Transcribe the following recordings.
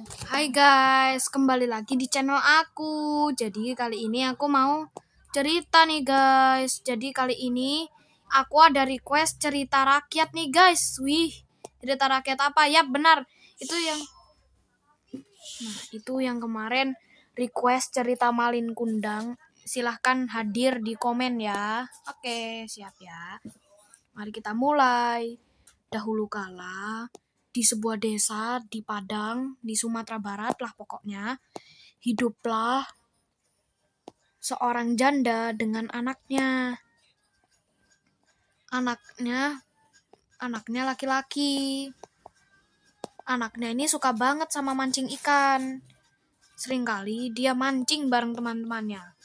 Hai guys, kembali lagi di channel aku. Jadi kali ini aku mau cerita nih guys. Jadi kali ini aku ada request cerita rakyat nih guys. Wih, cerita rakyat apa? Ya benar, itu yang kemarin request cerita Malin Kundang. Silahkan hadir di komen ya. Oke, siap ya. Mari kita mulai. Dahulu kala, di sebuah desa di Padang, di Sumatera Barat lah pokoknya, hiduplah seorang janda dengan anaknya. Anaknya laki-laki. Anaknya ini suka banget sama mancing ikan. Seringkali dia mancing bareng teman-temannya.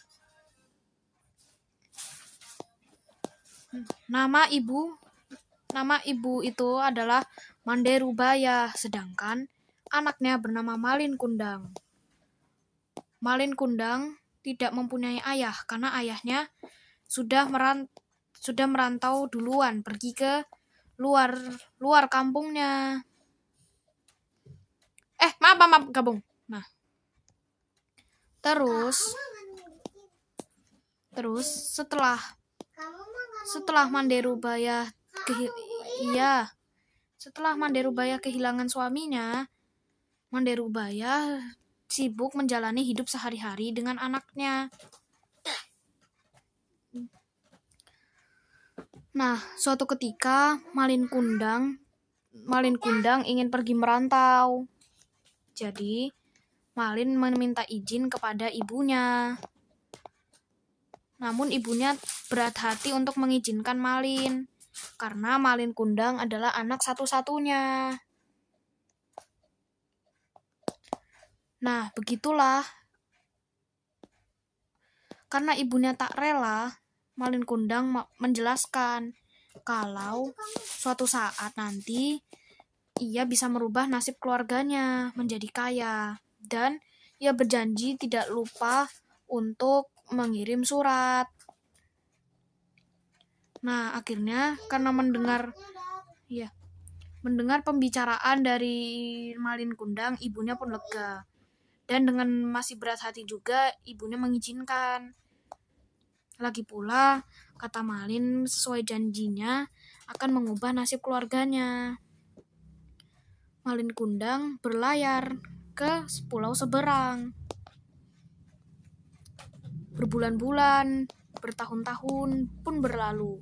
Nama ibu itu adalah Manderubaya, sedangkan anaknya bernama Malin Kundang. Malin Kundang tidak mempunyai ayah karena ayahnya sudah merantau duluan, pergi ke luar kampungnya. Maaf gabung. Nah, terus setelah Manderubaya kehilangan suaminya, Manderubaya sibuk menjalani hidup sehari-hari dengan anaknya. Nah, suatu ketika Malin Kundang ingin pergi merantau. Jadi, Malin meminta izin kepada ibunya. Namun ibunya berat hati untuk mengizinkan Malin, karena Malin Kundang adalah anak satu-satunya. Nah, begitulah. Karena ibunya tak rela, Malin Kundang menjelaskan kalau suatu saat nanti ia bisa merubah nasib keluarganya menjadi kaya, dan ia berjanji tidak lupa untuk mengirim surat. Nah, akhirnya karena mendengar pembicaraan dari Malin Kundang, ibunya pun lega. Dan dengan masih berat hati juga, ibunya mengizinkan. Lagi pula, kata Malin sesuai janjinya akan mengubah nasib keluarganya. Malin Kundang berlayar ke pulau seberang. Berbulan-bulan, bertahun-tahun pun berlalu.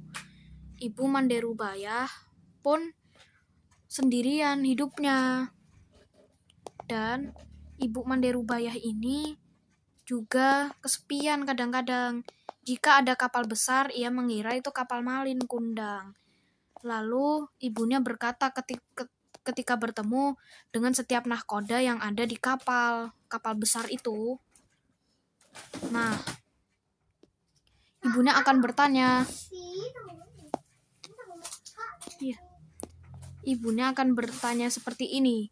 Ibu Manderubaya pun sendirian hidupnya. Dan Ibu Manderubaya ini juga kesepian kadang-kadang. Jika ada kapal besar, ia mengira itu kapal Malin Kundang. Lalu ibunya berkata ketika bertemu dengan setiap nahkoda yang ada di kapal besar itu. Nah, ibunya akan bertanya. Ibunya akan bertanya seperti ini.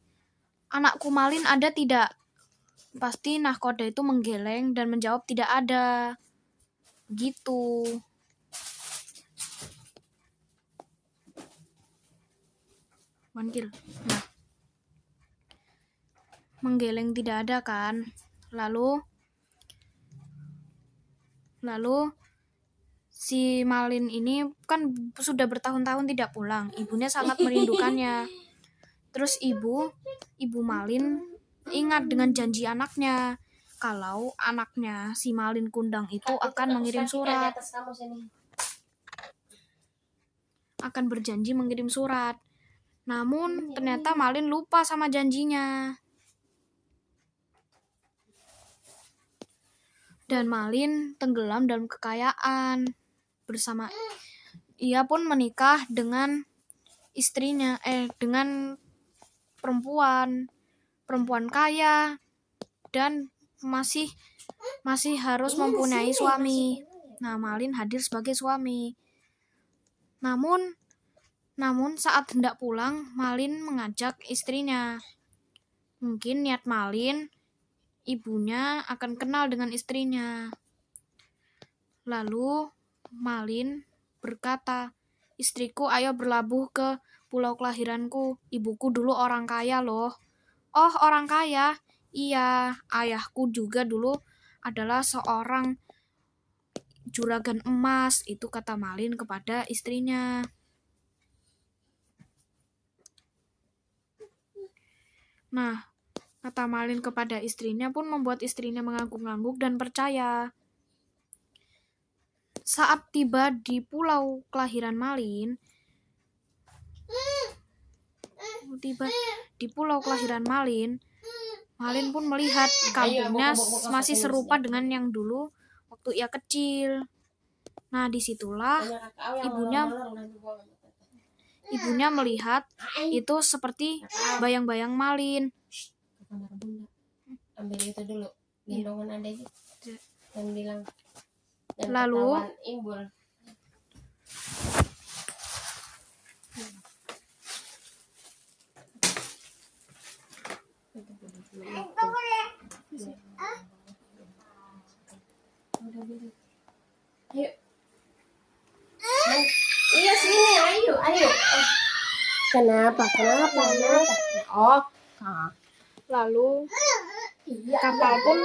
Anakku Malin ada tidak? Pasti nahkoda itu menggeleng dan menjawab tidak ada. Gitu. Manggil. Nah, menggeleng tidak ada kan? Lalu si Malin ini kan sudah bertahun-tahun tidak pulang. Ibunya sangat merindukannya. Terus ibu Malin ingat dengan janji anaknya, kalau anaknya si Malin Kundang itu akan mengirim surat. Akan berjanji mengirim surat. Namun ternyata Malin lupa sama janjinya. Dan Malin tenggelam dalam kekayaan. Ia pun menikah dengan istrinya, dengan perempuan kaya, dan masih harus mempunyai suami. Nah, Malin hadir sebagai suami. Namun saat hendak pulang, Malin mengajak istrinya. Mungkin niat Malin, ibunya akan kenal dengan istrinya. Lalu Malin berkata, "Istriku, ayo berlabuh ke pulau kelahiranku. Ibuku dulu orang kaya loh. Oh, orang kaya. Iya, ayahku juga dulu adalah seorang juragan emas, itu kata Malin kepada istrinya. Nah, kata Malin kepada istrinya pun membuat istrinya mengangguk-angguk dan percaya. Saat tiba di pulau kelahiran Malin, Malin pun melihat kampungnya masih serupa dengan yang dulu waktu ia kecil. Nah, disitulah ibunya melihat itu seperti bayang-bayang Malin. Ambil itu dulu, gendongan ada aja. Dan bilang. Dan Lalu Imbul. Ayo. Iya sini, ayo. Kenapa? Oh. Lalu kapal pun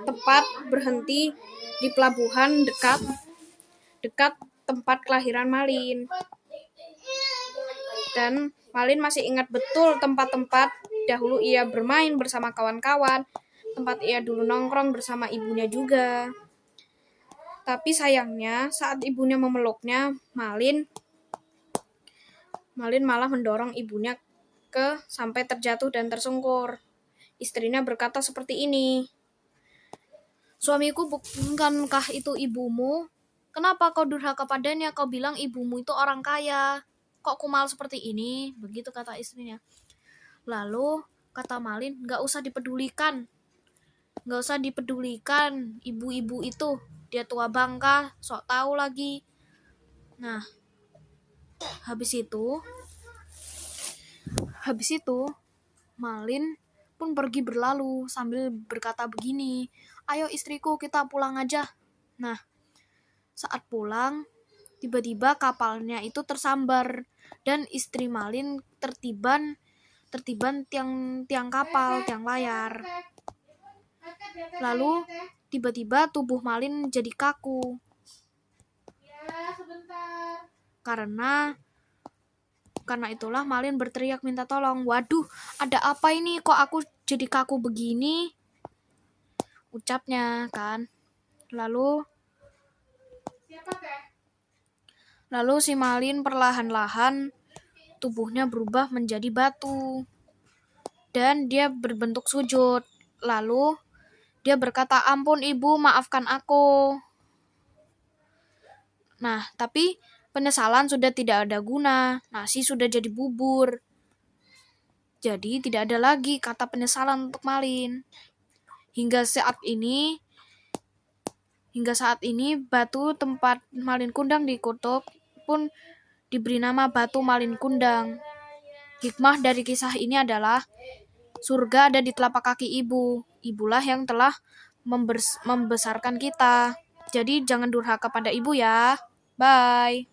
tepat berhenti di pelabuhan dekat tempat kelahiran Malin. Dan Malin masih ingat betul tempat-tempat dahulu ia bermain bersama kawan-kawan, tempat ia dulu nongkrong bersama ibunya juga. Tapi sayangnya saat ibunya memeluknya, Malin malah mendorong ibunya sampai terjatuh dan tersungkur. Istrinya berkata seperti ini. Suamiku, bukankah itu ibumu? Kenapa kau durhaka padanya? Kau bilang ibumu itu orang kaya. Kok kumal seperti ini? Begitu kata istrinya. Lalu kata Malin, gak usah dipedulikan ibu-ibu itu. Dia tua bangka, sok tahu lagi. Nah, habis itu Malin pun pergi berlalu sambil berkata begini, ayo istriku, kita pulang aja. Nah, saat pulang, tiba-tiba kapalnya itu tersambar dan istri Malin tertiban tiang kapal, tiang layar. Lalu tiba-tiba tubuh Malin jadi kaku. Karena itulah Malin berteriak minta tolong. Waduh, ada apa ini? Kok aku jadi kaku begini? Ucapnya kan. Lalu si Malin perlahan-lahan tubuhnya berubah menjadi batu. Dan dia berbentuk sujud. Lalu dia berkata, ampun ibu, maafkan aku. Nah, tapi penyesalan sudah tidak ada guna. Nasi sudah jadi bubur. Jadi tidak ada lagi kata penyesalan untuk Malin. Hingga saat ini batu tempat Malin Kundang dikutuk pun diberi nama Batu Malin Kundang. Hikmah dari kisah ini adalah surga ada di telapak kaki ibu. Ibulah yang telah membesarkan kita. Jadi jangan durhaka pada ibu ya. Bye.